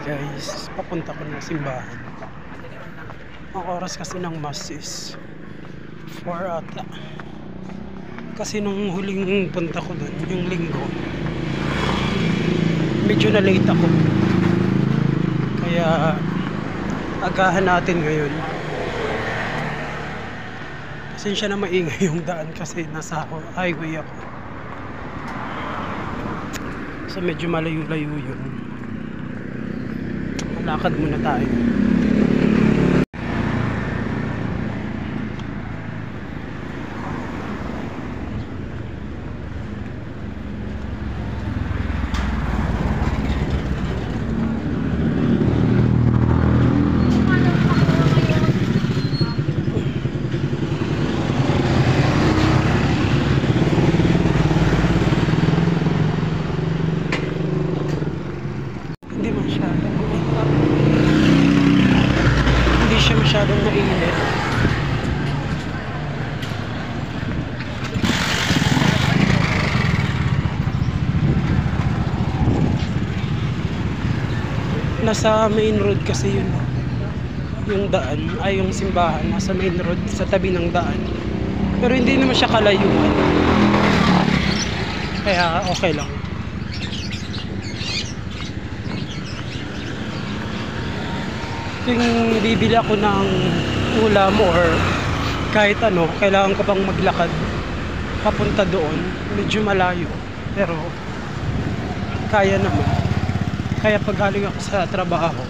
Guys, papunta ko ng simbahan. Ang oras kasi ng mass is 4 ata. Kasi nung huling punta ko dun, yung linggo, medyo na late ako. Kaya agahan natin ngayon. Pasensya na maingay yung daan kasi nasa highway ako. So medyo malayo-layo yun. Lakad muna tayo. Masyadong mainit. Nasa main road kasi yun. Yung daan, ay yung simbahan nasa main road sa tabi ng daan. Pero hindi naman siya kalayuan. Kaya okay lang. Kung bibili ako ng ulam or kahit ano, kailangan ko pang maglakad papunta doon, medyo malayo, pero kaya naman. Kaya pag galing ako sa trabaho,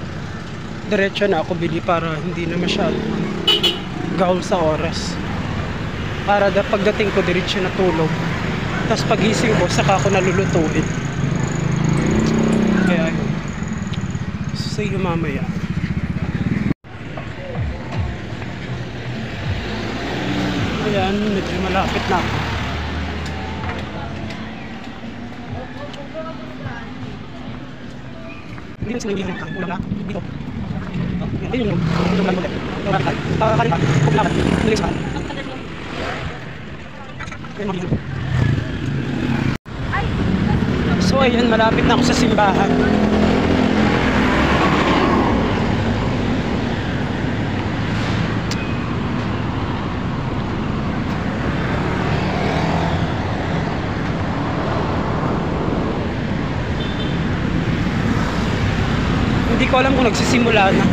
diretso na ako bili para hindi na masyado gaul sa oras, para pagdating ko diretso na tulog, tapos pagising ko saka ako nalulutuin. Kaya yun, see you mamaya. Ayan, medyo malapit na ako. Hindi na sila yung ulam na dito. Hindi yung ulam mo dito. Kakakalin ka, kuklaman, hindi sa so ayan, malapit na ako sa simbahan. Hindi ko alam kung nagsisimula na.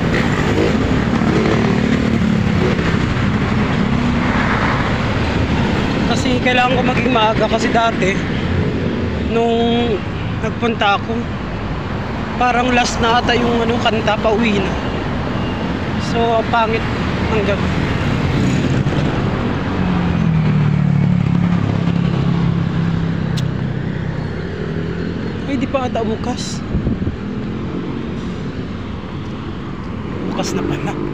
Kasi kailangan ko maging maaga kasi dati nung nagpunta ako parang last na ata yung kanta, pauwi na. So pangit ng gabi. Ay, di pa ata bukas. Bukas na pala.